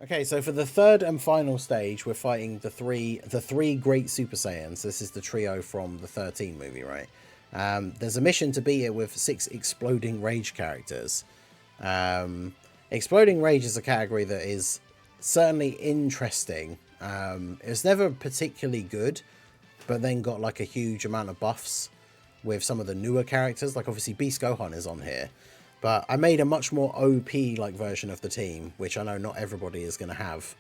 Okay, so for the third and final stage, we're fighting the three great Super Saiyans. This is the trio from the 13 movie, right? There's a mission to beat it with 6 exploding rage characters. Exploding rage is a category that is certainly interesting. It's never particularly good, but then got like a huge amount of buffs with some of the newer characters. Like obviously Beast Gohan is on here. But I made a much more OP-like version of the team, which I know not everybody is going to have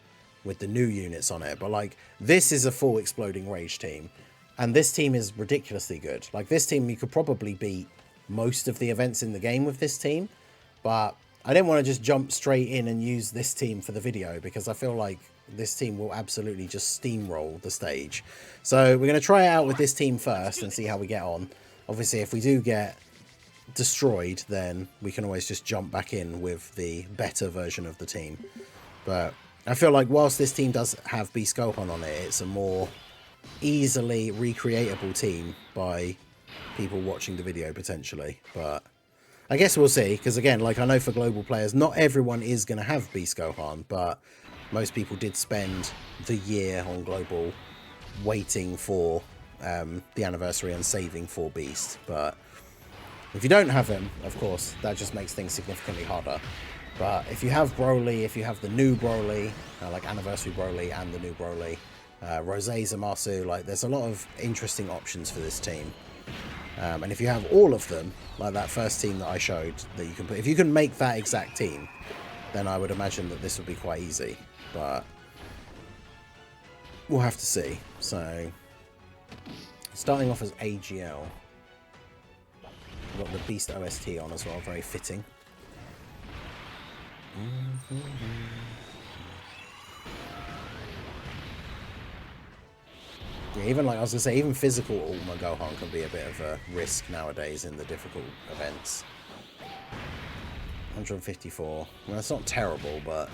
with the new units on it. But, like, this is a full Exploding Rage team. And this team is ridiculously good. Like, this team, you could probably beat most of the events in the game with this team. But I didn't want to just jump straight in and use this team for the video, because I feel like this team will absolutely just steamroll the stage. So we're going to try it out with this team first and see how we get on. Obviously, if we do get destroyed, then we can always just jump back in with the better version of the team. But I feel like whilst this team does have Beast Gohan on it, it's a more easily recreatable team by people watching the video potentially. But I guess we'll see, because again, like I know for global players, not everyone is going to have Beast Gohan, but most people did spend the year on global waiting for the anniversary and saving for Beast. But if you don't have him, of course, that just makes things significantly harder. But if you have Broly, if you have the new Broly, like Anniversary Broly and the new Broly, Rose Zamasu, like there's a lot of interesting options for this team. And if you have all of them, like that first team that I showed, that you can put, if you can make that exact team, then I would imagine that this would be quite easy. But we'll have to see. So, starting off as AGL. We've got the Beast OST on as well, very fitting. Yeah, even like I was gonna say, even physical Ulma Gohan can be a bit of a risk nowadays in the difficult events. 154. Well, that's not terrible, but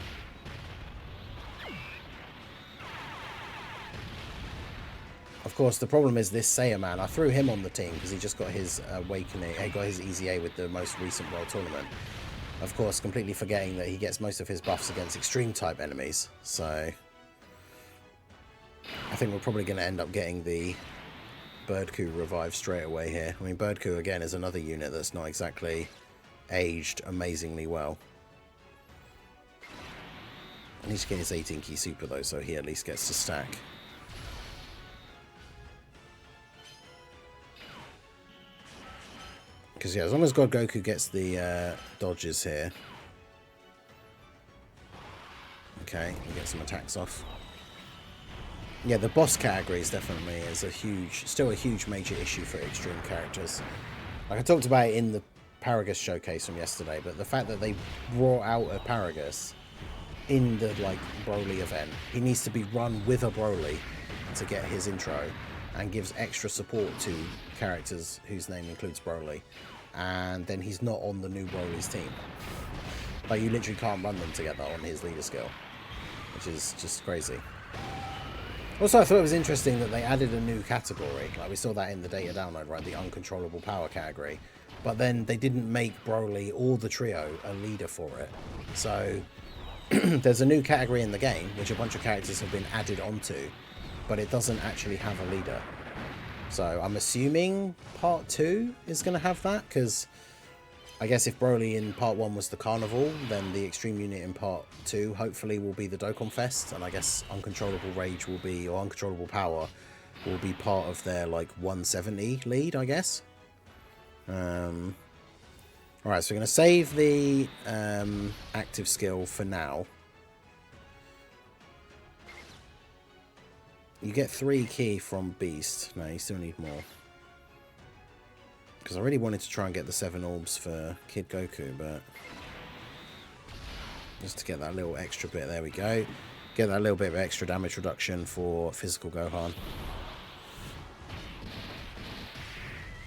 of course, the problem is this Saiyan man. I threw him on the team because he just got his awakening. He got his EZA with the most recent World Tournament. Of course, completely forgetting that he gets most of his buffs against extreme type enemies. So I think we're probably going to end up getting the Birdku revive straight away here. I mean, Birdku again is another unit that's not exactly aged amazingly well. I need to get his 18 key super though, so he at least gets to stack. Because, yeah, as long as God Goku gets the dodges here. Okay, he gets some attacks off. Yeah, the boss category is definitely still a huge major issue for extreme characters. Like I talked about it in the Paragus showcase from yesterday, but the fact that they brought out a Paragus in the, like, Broly event, he needs to be run with a Broly to get his intro, and gives extra support to characters whose name includes Broly, and then he's not on the new Broly's team. Like, you literally can't run them together on his leader skill, which is just crazy. Also, I thought it was interesting that they added a new category. Like, we saw that in the data download, right? The uncontrollable power category. But then they didn't make Broly or the trio a leader for it. So there's a new category in the game, which a bunch of characters have been added onto, but it doesn't actually have a leader. So I'm assuming part 2 is going to have that, because I guess if Broly in part 1 was the Carnival, then the Extreme Unit in part 2 hopefully will be the Dokkan Fest, and I guess Uncontrollable Rage will be, or Uncontrollable Power will be part of their, like, 170 lead, I guess. Alright, so we're going to save the active skill for now. You get 3 key from Beast. No, you still need more. Because I really wanted to try and get the 7 orbs for Kid Goku, but just to get that little extra bit. There we go. Get that little bit of extra damage reduction for physical Gohan.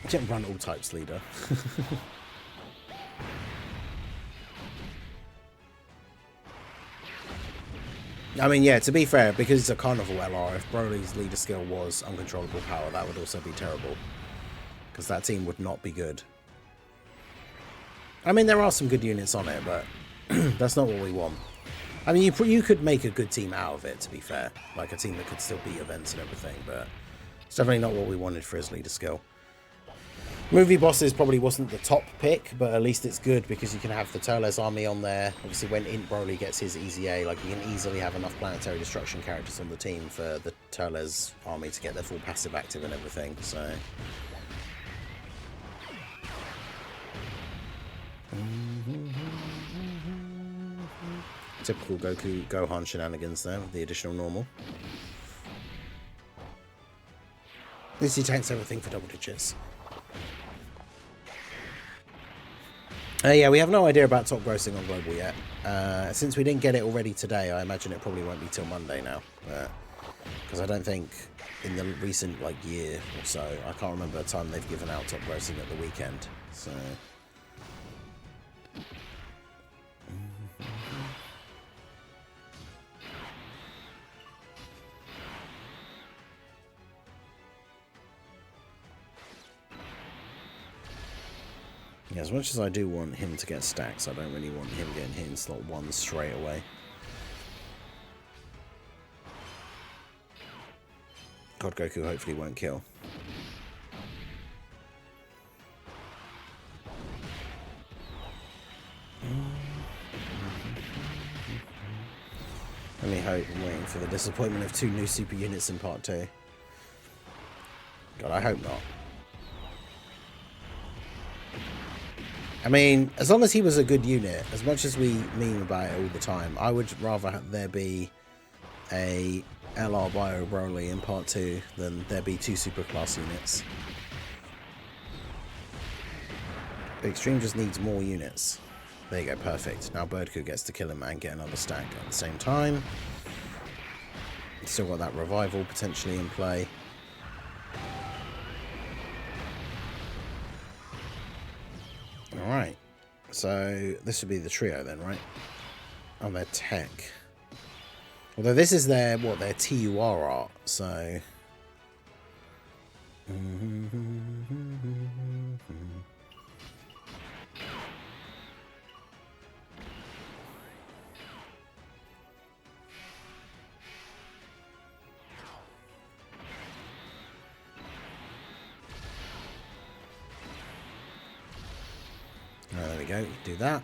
Get run all types leader. I mean, yeah, to be fair, because it's a Carnival LR, if Broly's leader skill was Uncontrollable Power, that would also be terrible. Because that team would not be good. I mean, there are some good units on it, but that's not what we want. I mean, you could make a good team out of it, to be fair. Like a team that could still beat events and everything, but it's definitely not what we wanted for his leader skill. Movie bosses probably wasn't the top pick, but at least it's good because you can have the Turles army on there. Obviously, when Int Broly gets his easy A, like you can easily have enough planetary destruction characters on the team for the Turles army to get their full passive active and everything. So, typical Goku Gohan shenanigans there with the additional normal. At least he tanks everything for double digits. Yeah, we have no idea about top grossing on global yet. Since we didn't get it already today, I imagine it probably won't be till Monday now. Because I don't think in the recent year or so, I can't remember a time they've given out top grossing at the weekend. So. Yeah, as much as I do want him to get stacks, I don't really want him getting hit in slot 1 straight away. God, Goku hopefully won't kill. Let me hope. I'm waiting for the disappointment of 2 new super units in part 2. God, I hope not. I mean, as long as he was a good unit, as much as we meme about it all the time, I would rather there be a LR Bio Broly in part 2 than there be 2 superclass units. The Extreme just needs more units. There you go, perfect. Now Birdku gets to kill him and get another stack at the same time. Still got that revival potentially in play. Alright, so this would be the trio then, right? On their tech. Although this is their, their TUR art, so... there we go, do that.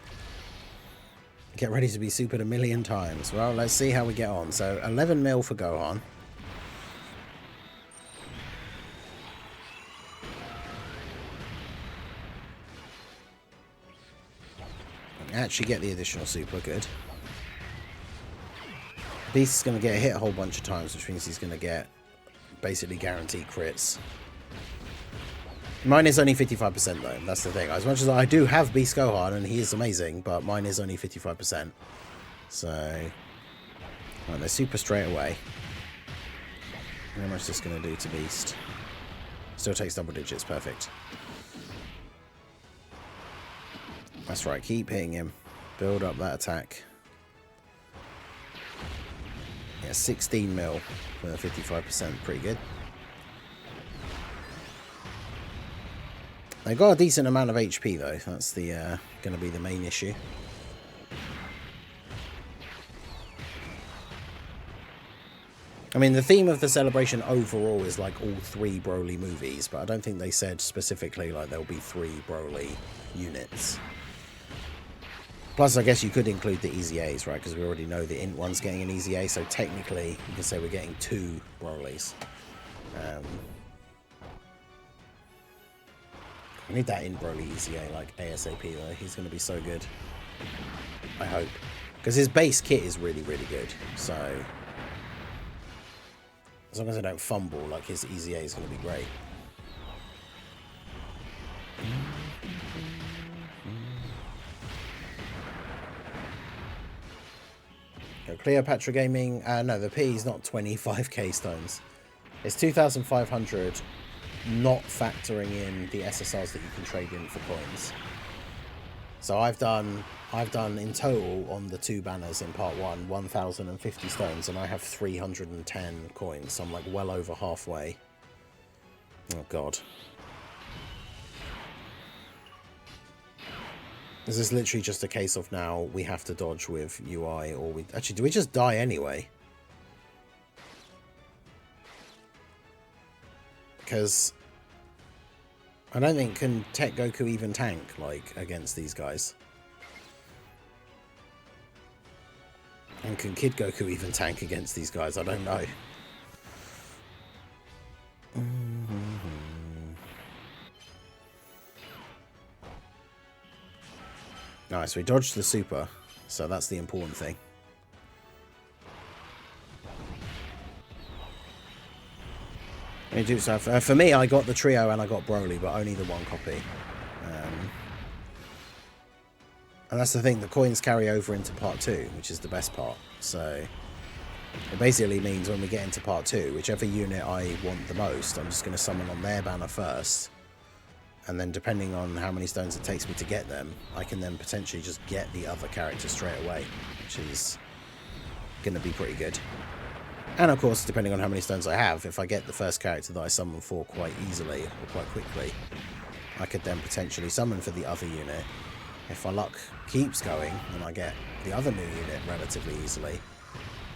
Get ready to be supered 1,000,000 times. Well, let's see how we get on. So 11 mil for Gohan. Actually get the additional super, good. Beast's going to get hit a whole bunch of times, which means he's going to get basically guaranteed crits. Mine is only 55% though, that's the thing. As much as I do have Beast Gohan and he is amazing, but mine is only 55%. So, right, they're super straight away. How much is this going to do to Beast? Still takes double digits, perfect. That's right, keep hitting him. Build up that attack. Yeah, 16 mil for 55%, pretty good. They've got a decent amount of HP though, that's the going to be the main issue. I mean, the theme of the celebration overall is like all 3 Broly movies, but I don't think they said specifically like there'll be 3 Broly units. Plus, I guess you could include the Easy A's, right? Because we already know the Int one's getting an Easy A, so technically you can say we're getting 2 Brolys. I need that Int Broly Easy A like ASAP though. He's going to be so good. I hope. Because his base kit is really, really good. So, as long as I don't fumble, like his Easy A is going to be great. Cleopatra Gaming, no, the P is not 25k stones. It's 2,500, not factoring in the SSRs that you can trade in for coins. So I've done in total on the 2 banners in part 1, 1,050 stones, and I have 310 coins. So I'm like well over halfway. Oh god. Is this literally just a case of now we have to dodge with UI, or we... Actually, do we just die anyway? Because I don't think can Tech Goku even tank, like, against these guys. And can Kid Goku even tank against these guys? I don't know. Nice, we dodged the super, so that's the important thing. So for me, I got the trio and I got Broly, but only the one copy. And that's the thing, the coins carry over into part 2, which is the best part. So it basically means when we get into part 2, whichever unit I want the most, I'm just going to summon on their banner first. And then depending on how many stones it takes me to get them, I can then potentially just get the other character straight away, which is going to be pretty good. And of course, depending on how many stones I have, if I get the first character that I summon for quite easily or quite quickly, I could then potentially summon for the other unit. If my luck keeps going and I get the other new unit relatively easily,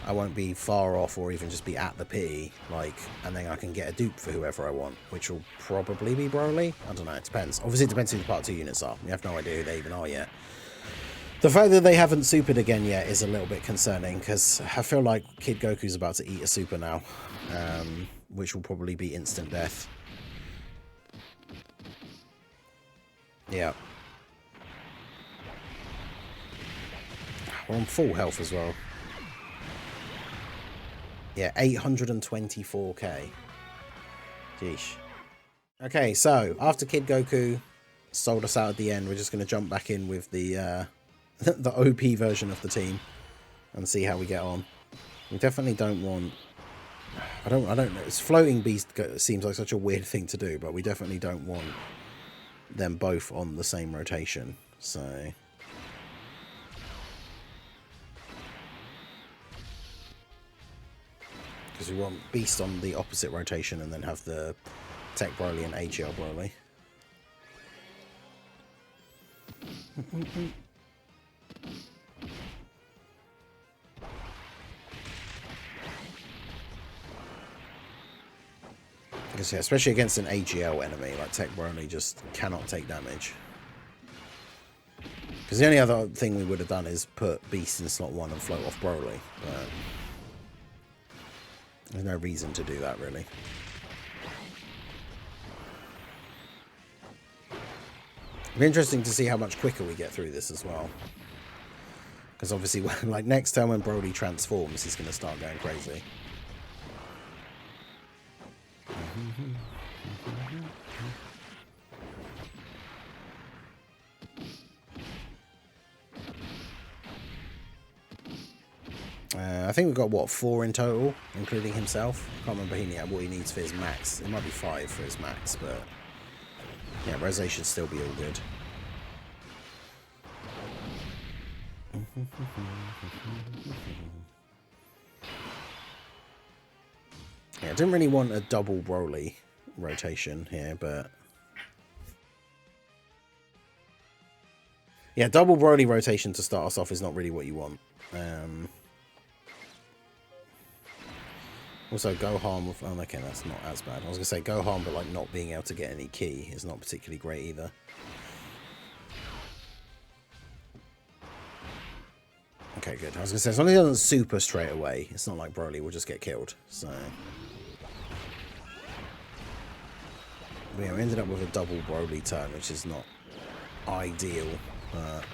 I won't be far off or even just be at the P, like, and then I can get a dupe for whoever I want, which will probably be Broly. I don't know, it depends. Obviously, it depends who the part 2 units are. We have no idea who they even are yet. The fact that they haven't supered again yet is a little bit concerning, because I feel like Kid Goku's about to eat a super now, which will probably be instant death. Yeah. We're on full health as well. Yeah, 824k. Jeesh. Okay, so after Kid Goku sold us out at the end, we're just going to jump back in with the the OP version of the team and see how we get on. We definitely don't want... I don't know. It's floating beast seems like such a weird thing to do, but we definitely don't want them both on the same rotation. So... because we want Beast on the opposite rotation and then have the Tech Broly and AGL Broly. Because, yeah, especially against an AGL enemy, like Tech Broly just cannot take damage. Because the only other thing we would have done is put Beast in slot 1 and float off Broly, but... there's no reason to do that, really. It'll be interesting to see how much quicker we get through this as well. Because obviously, like, next time when Broly transforms, he's going to start going crazy. I think we've got, what, 4 in total, including himself? I can't remember what he needs for his max. It might be 5 for his max, but... yeah, Rosé should still be all good. Yeah, I didn't really want a double Broly rotation here, but... yeah, double Broly rotation to start us off is not really what you want. Also, Gohan with... oh, okay, that's not as bad. I was going to say Gohan, but, like, not being able to get any ki is not particularly great either. Okay, good. I was going to say, as long as he doesn't super straight away, it's not like Broly will just get killed, so... but yeah, we ended up with a double Broly turn, which is not ideal, but...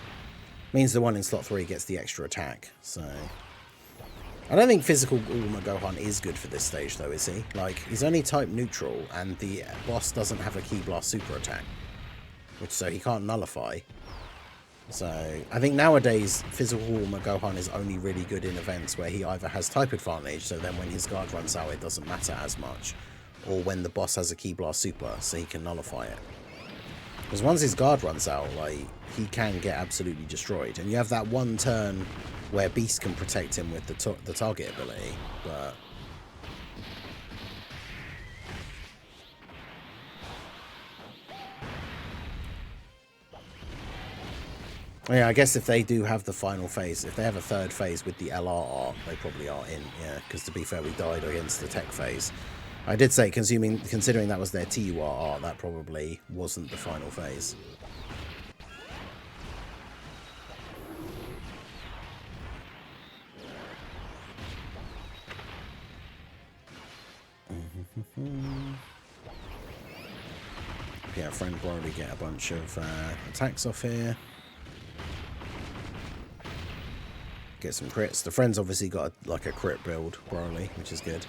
means the one in slot 3 gets the extra attack, so... I don't think physical Ultima Gohan is good for this stage, though, is he? Like, he's only type neutral, and the boss doesn't have a Ki Blast super attack. So he can't nullify. So, I think nowadays, physical Ultima Gohan is only really good in events where he either has type advantage, so then when his guard runs out, it doesn't matter as much. Or when the boss has a Ki Blast super, so he can nullify it. Because once his guard runs out, like, he can get absolutely destroyed. And you have that one turn where Beast can protect him with the target ability, but... Yeah, I guess if they do have the final phase, if they have a third phase with the LR art, they probably are in, yeah, because to be fair, we died against the tech phase. I did say, considering that was their TUR art, that probably wasn't the final phase. Yeah, friend Broly get a bunch of attacks off here. Get some crits. The friend's obviously got like a crit build, Broly, which is good.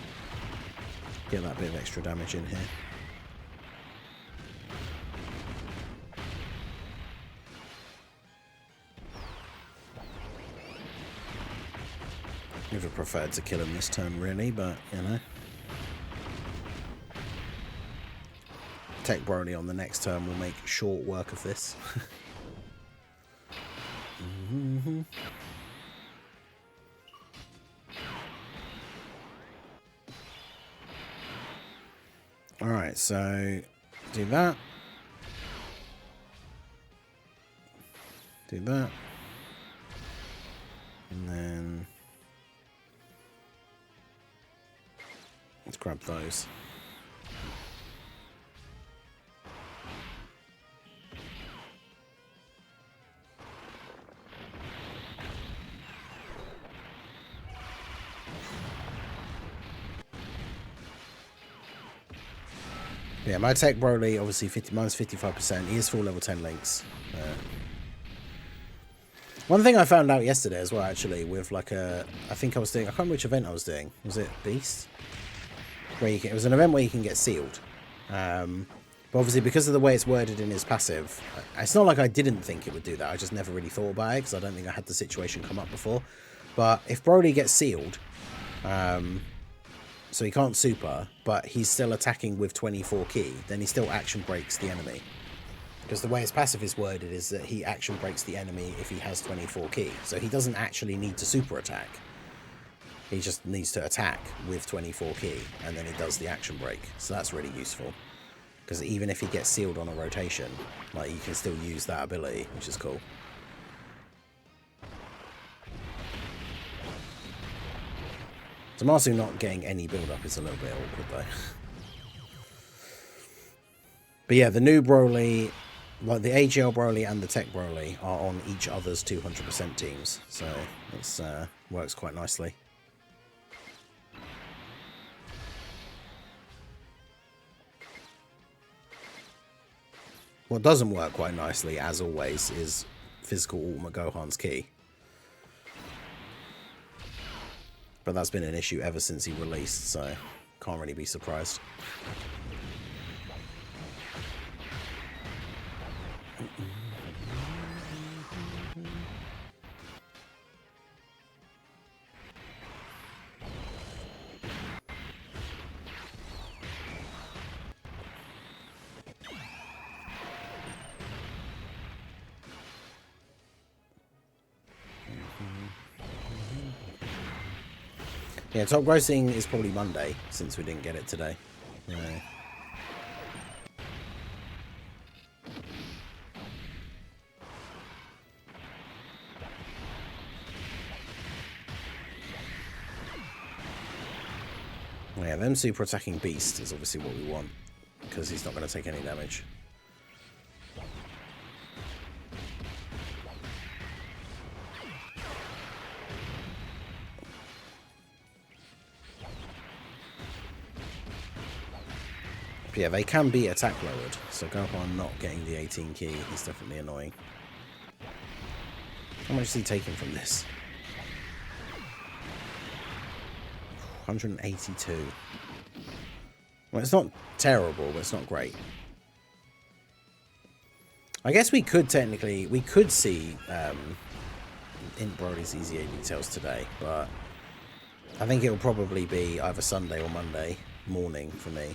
Get that bit of extra damage in here. Would have preferred to kill him this turn, really, but, you know. Tech Broly on the next turn will make short work of this. Alright, so do that. Do that. And then let's grab those. Yeah, my Tech Broly, obviously mine's 55%. He is full level 10 links. One thing I found out yesterday as well, actually, with like I think I was doing, I can't remember which event I was doing. Was it Beast? Where it was an event where you can get sealed. But obviously, because of the way it's worded in his passive, it's not like I didn't think it would do that. I just never really thought about it because I don't think I had the situation come up before. But if Broly gets sealed, so he can't super, but he's still attacking with 24 ki, then he still action breaks the enemy. Because the way his passive is worded is that he action breaks the enemy if he has 24 ki. So he doesn't actually need to super attack. He just needs to attack with 24 ki, and then he does the action break. So that's really useful. Because even if he gets sealed on a rotation, like, you can still use that ability, which is cool. Zamasu not getting any build-up is a little bit awkward, though. But yeah, the new Broly, like the AGL Broly and the Tech Broly, are on each other's 200% teams. So it works quite nicely. What doesn't work quite nicely, as always, is physical Ultimate Gohan's ki. But that's been an issue ever since he released, so can't really be surprised. Yeah, top grossing is probably Monday, since we didn't get it today. Yeah. Yeah, them super attacking Beast is obviously what we want, because he's not going to take any damage. But yeah, they can be attack lowered, so Gohan not getting the 18 ki is definitely annoying. How much is he taking from this? 182. Well, it's not terrible, but it's not great. I guess we could technically, see in Broly's EZA details today, but I think it'll probably be either Sunday or Monday morning for me.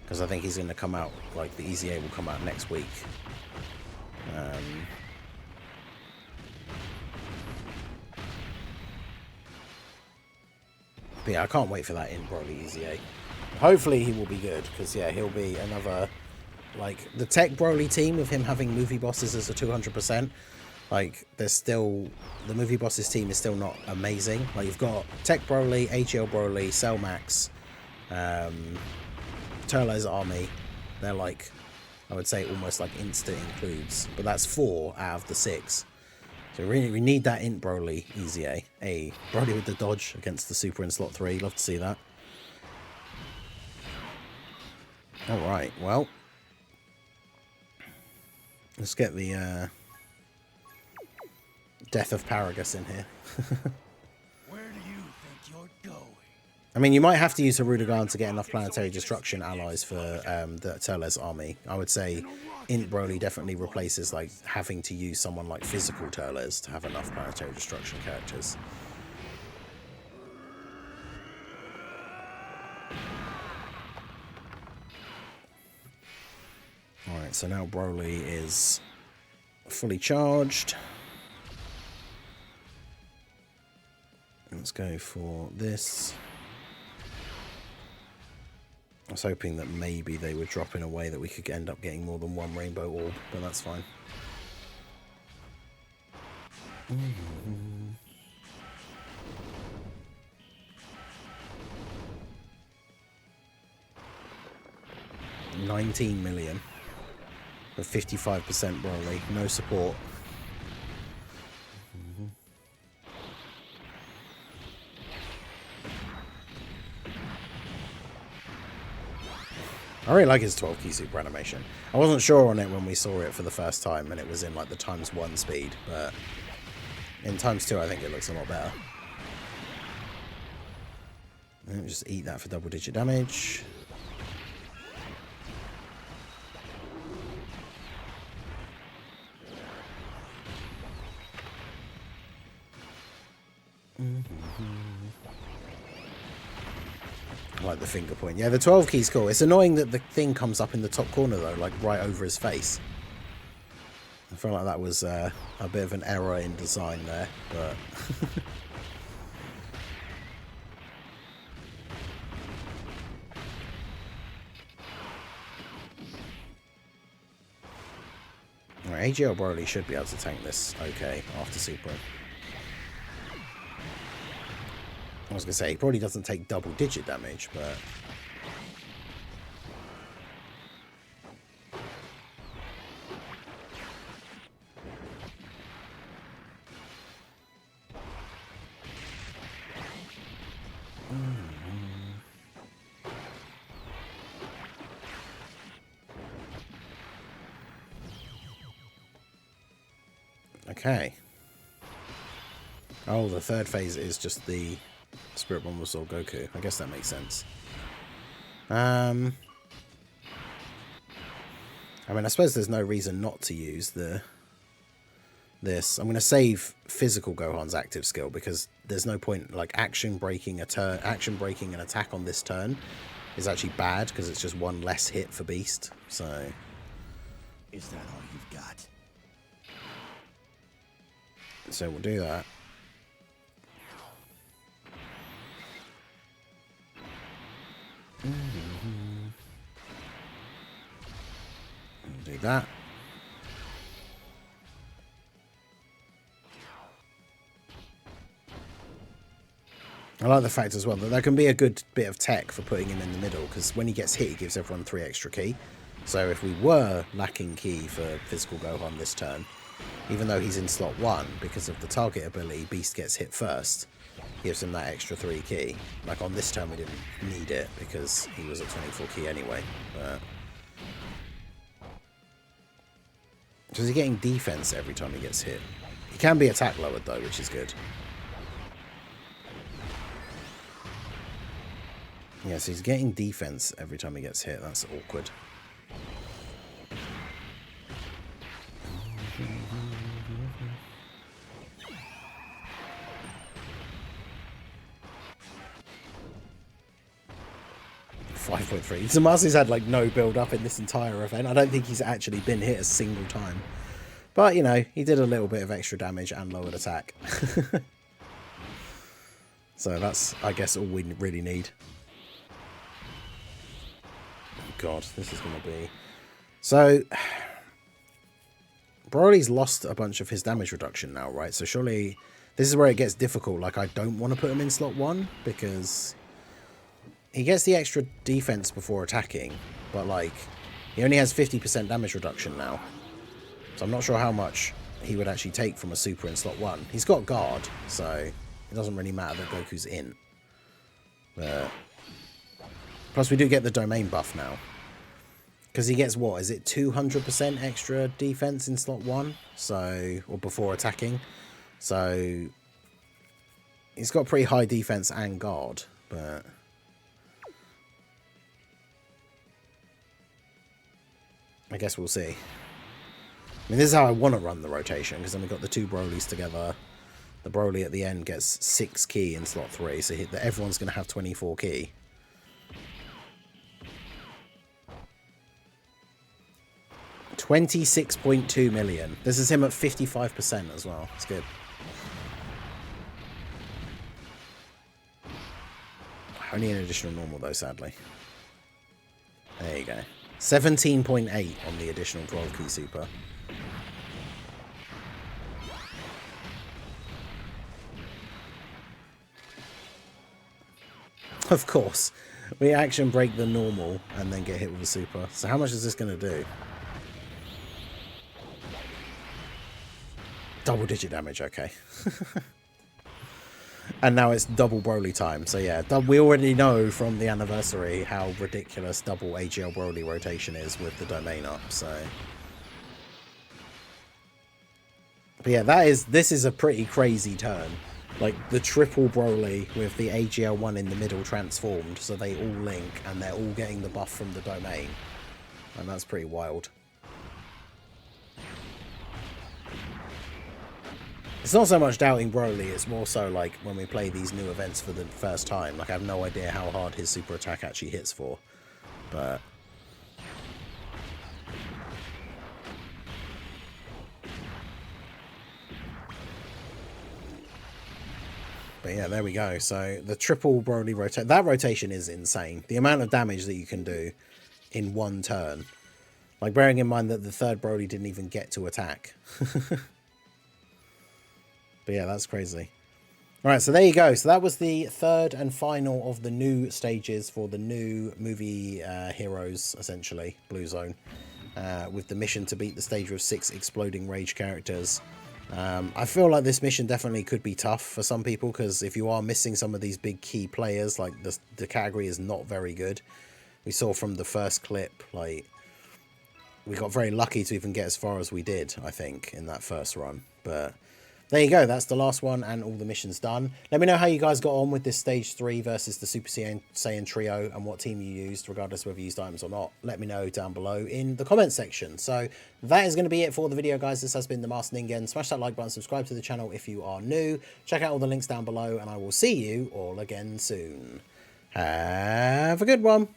Because I think he's going to come out, like, the EZA will come out next week. But yeah, I can't wait for that in Broly EZA. Hopefully he will be good, because yeah, he'll be another, like, the Tech Broly team with him having movie bosses as a 200%. Like, there's still... The movie bosses team is still not amazing. Like, you've got Tech Broly, AGL Broly, Cell Max, Turlo's army. They're like, I would say almost like instant includes. But that's 4 out of the 6. So we need that int Broly easy A. Hey, Broly with the dodge against the Super in slot 3. Love to see that. Alright, well. Let's get the Death of Paragus in here. Where do you think you're going? I mean, you might have to use Harudegan to get enough planetary destruction allies for the Turles army. I would say Int Broly definitely replaces like having to use someone like physical Turles to have enough planetary destruction characters. Alright, so now Broly is fully charged. Let's go for this. I was hoping that maybe they would drop in a way that we could end up getting more than one rainbow orb, but that's fine. Mm-hmm. 19 million with 55% Broly, no support. I really like his 12 key super animation. I wasn't sure on it when we saw it for the first time and it was in like the ×1 speed, but in ×2 I think it looks a lot better. Let me just eat that for double digit damage. I like the finger point. Yeah, the 12 key's cool. It's annoying that the thing comes up in the top corner though, like right over his face. I feel like that was a bit of an error in design there, but... Alright, AGL Broly should be able to tank this okay after Super. I was going to say, he probably doesn't take double digit damage, but... Okay. Oh, the third phase is just the Spirit Bomb Soul Goku. I guess that makes sense. I mean, I suppose there's no reason not to use this. I'm going to save physical Gohan's active skill because there's no point like action breaking an attack on this turn is actually bad because it's just one less hit for Beast. So is that all you've got? So we'll do that. Do that. I like the fact as well that there can be a good bit of tech for putting him in the middle, because when he gets hit, he gives everyone 3 extra ki. So if we were lacking ki for physical Gohan this turn, even though he's in slot 1, because of the target ability, Beast gets hit first, gives him that extra 3 ki. Like on this turn, we didn't need it because he was at 24 ki anyway. But... so is he getting defense every time he gets hit? He can be attack lowered though, which is good. Yeah, so he's getting defense every time he gets hit. That's awkward. .3. Zamasi's had like no build up in this entire event. I don't think he's actually been hit a single time. But, you know, he did a little bit of extra damage and lowered attack. So that's, I guess, all we really need. Oh God, this is going to be... So, Broly's lost a bunch of his damage reduction now, right? So surely this is where it gets difficult. Like, I don't want to put him in slot 1 because he gets the extra defense before attacking, but like he only has 50% damage reduction now. So I'm not sure how much he would actually take from a super in slot 1. He's got guard, so it doesn't really matter that Goku's in. Plus we do get the domain buff now. Because he gets, what, is it 200% extra defense in slot 1? So, or before attacking. So, he's got pretty high defense and guard, but I guess we'll see. I mean, this is how I want to run the rotation, because then we've got the 2 Brolys together. The Broly at the end gets 6 ki in slot 3, so everyone's going to have 24 ki. $26.2 million. This is him at 55% as well. It's good. Only an additional normal though, sadly. There you go. 17.8 on the additional 12 ki super. Of course. We action break the normal and then get hit with a super. So how much is this going to do? Double digit damage, okay. And now it's double Broly time. So yeah, we already know from the anniversary how ridiculous double AGL Broly rotation is with the domain up, so. But yeah, this is a pretty crazy turn. Like the triple Broly with the AGL one in the middle transformed, so they all link and they're all getting the buff from the domain. And that's pretty wild. It's not so much doubting Broly, it's more so like when we play these new events for the first time. Like I have no idea how hard his super attack actually hits for. But yeah, there we go. So the triple Broly rotation, that rotation is insane. The amount of damage that you can do in one turn. Like bearing in mind that the third Broly didn't even get to attack. But yeah, that's crazy. Alright, so there you go. So that was the third and final of the new stages for the new movie heroes, essentially, Blue Zone. With the mission to beat the stage with 6 exploding rage characters. I feel like this mission definitely could be tough for some people, because if you are missing some of these big key players, like the category is not very good. We saw from the first clip, like, we got very lucky to even get as far as we did, I think, in that first run. But there you go, that's the last one and all the missions done. Let me know how you guys got on with this Stage 3 versus the Super Saiyan Trio and what team you used, regardless whether you used items or not. Let me know down below in the comments section. So that is going to be it for the video, guys. This has been the Master Ningen. Smash that like button, subscribe to the channel if you are new. Check out all the links down below, and I will see you all again soon. Have a good one.